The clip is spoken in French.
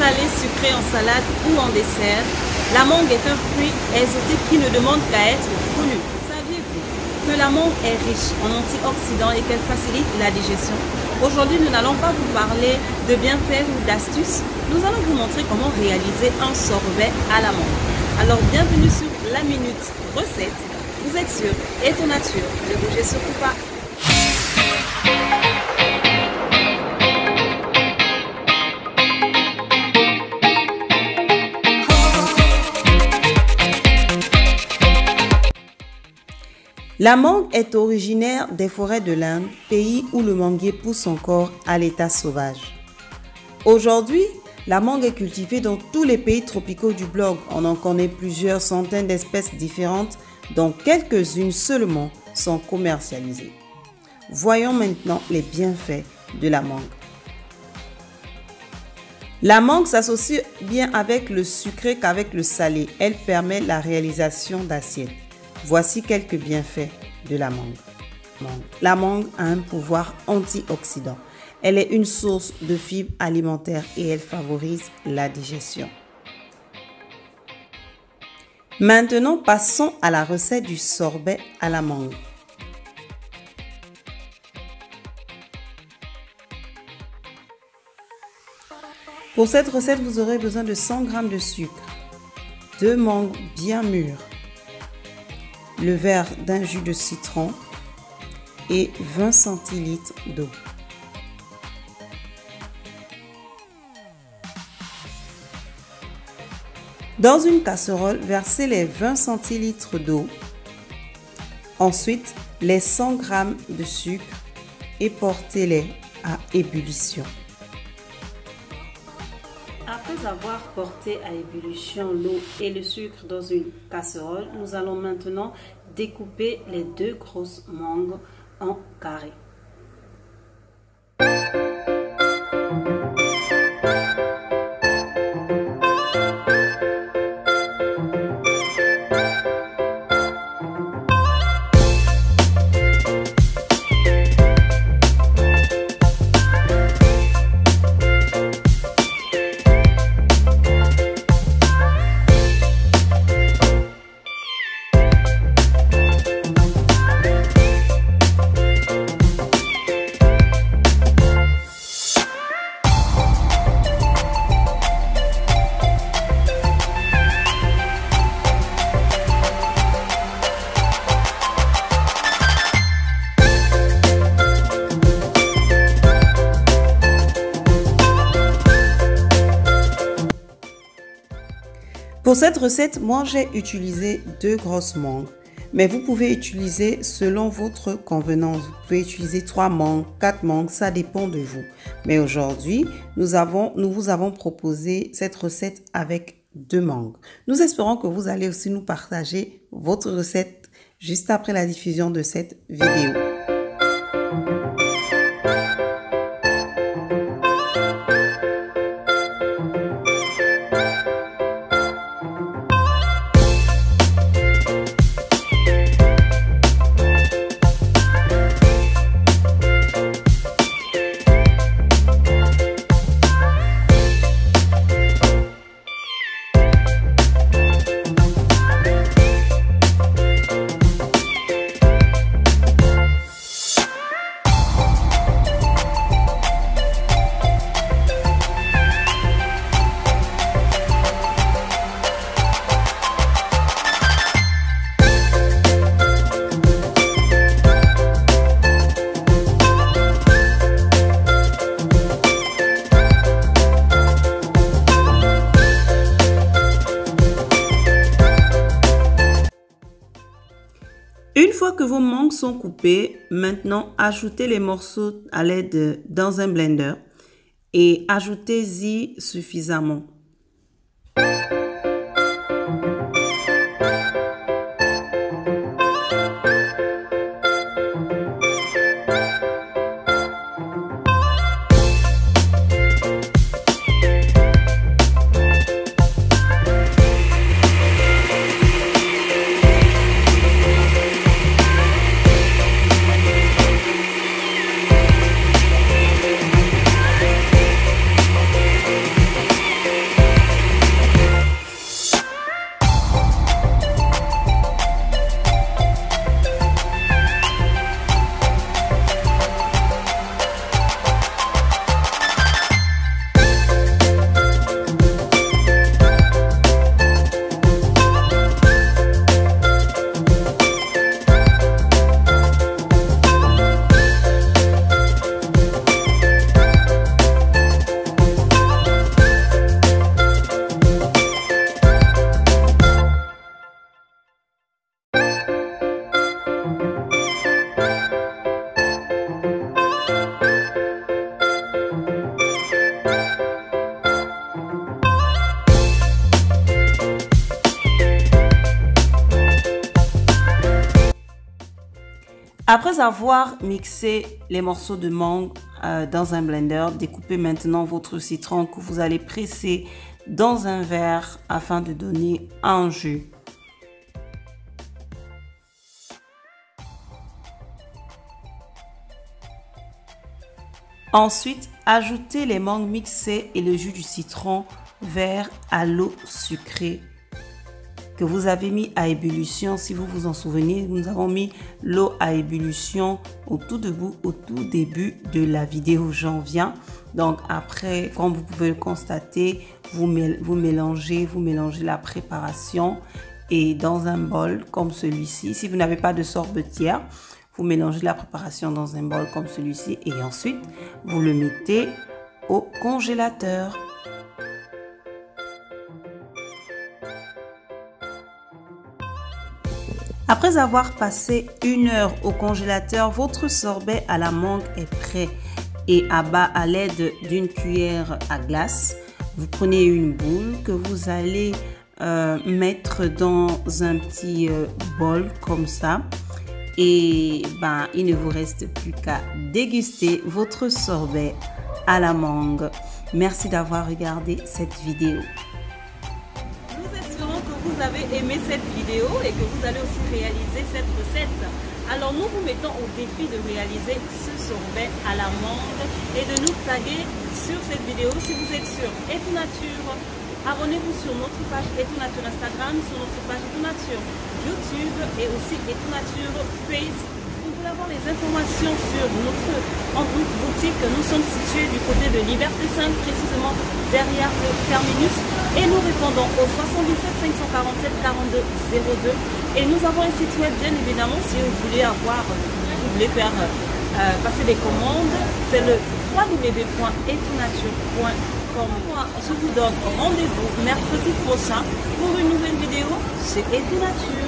salée, sucrée en salade ou en dessert, la mangue est un fruit exotique qui ne demande qu'à être connu. Saviez-vous que la mangue est riche en antioxydants et qu'elle facilite la digestion? Aujourd'hui, nous n'allons pas vous parler de bienfaits ou d'astuces. Nous allons vous montrer comment réaliser un sorbet à la mangue. Alors, bienvenue sur La Minute Recette. Vous êtes sur Eto Nature. Ne bougez surtout pas. La mangue est originaire des forêts de l'Inde, pays où le manguier pousse encore à l'état sauvage. Aujourd'hui, la mangue est cultivée dans tous les pays tropicaux du globe. On en connaît plusieurs centaines d'espèces différentes, dont quelques-unes seulement sont commercialisées. Voyons maintenant les bienfaits de la mangue. La mangue s'associe bien avec le sucré qu'avec le salé. Elle permet la réalisation d'assiettes. Voici quelques bienfaits de la mangue. La mangue a un pouvoir antioxydant. Elle est une source de fibres alimentaires et elle favorise la digestion. Maintenant, passons à la recette du sorbet à la mangue. Pour cette recette, vous aurez besoin de 100 g de sucre, 2 mangues bien mûres, le verre d'un jus de citron et 20 centilitres d'eau. Dans une casserole, versez les 20 centilitres d'eau, ensuite les 100 g de sucre et portez-les à ébullition. Après avoir porté à ébullition l'eau et le sucre dans une casserole, nous allons maintenant découper les 2 grosses mangues en carrés. Pour cette recette, moi j'ai utilisé 2 grosses mangues, mais vous pouvez utiliser selon votre convenance. Vous pouvez utiliser 3 mangues, 4 mangues, ça dépend de vous. Mais aujourd'hui, nous vous avons proposé cette recette avec 2 mangues. Nous espérons que vous allez aussi nous partager votre recette juste après la diffusion de cette vidéo. Une fois que vos mangues sont coupées, maintenant ajoutez les morceaux à l'aide dans un blender et ajoutez-y suffisamment. Après avoir mixé les morceaux de mangue dans un blender, découpez maintenant votre citron que vous allez presser dans un verre afin de donner un jus. Ensuite, ajoutez les mangues mixées et le jus du citron vert à l'eau sucrée que vous avez mis à ébullition. Si vous vous en souvenez, nous avons mis l'eau à ébullition au tout début de la vidéo j'en viens. Donc après, comme vous pouvez le constater, vous mélangez la préparation et dans un bol comme celui-ci. Si vous n'avez pas de sorbetière, vous mélangez la préparation dans un bol comme celui-ci et ensuite vous le mettez au congélateur. Après avoir passé 1 heure au congélateur, votre sorbet à la mangue est prêt et à bas à l'aide d'une cuillère à glace. Vous prenez une boule que vous allez mettre dans un petit bol comme ça et il ne vous reste plus qu'à déguster votre sorbet à la mangue. Merci d'avoir regardé cette vidéo. Vous avez aimé cette vidéo et que vous allez aussi réaliser cette recette. Alors nous vous mettons au défi de réaliser ce sorbet à la mangue et de nous taguer sur cette vidéo si vous êtes sur Etou-Nature. Abonnez-vous sur notre page Etou-Nature Instagram, sur notre page Etou-Nature YouTube et aussi Etou-Nature Facebook. Vous voulez avoir les informations sur notre boutique, nous sommes situés du côté de Liberté 5, précisément derrière le terminus. Et nous répondons au 77 547 42 02. Et nous avons un site web, bien évidemment, si vous voulez faire passer des commandes, c'est le www.etounature.com. Moi, je vous donne rendez-vous mercredi prochain pour une nouvelle vidéo chez Etou-Nature.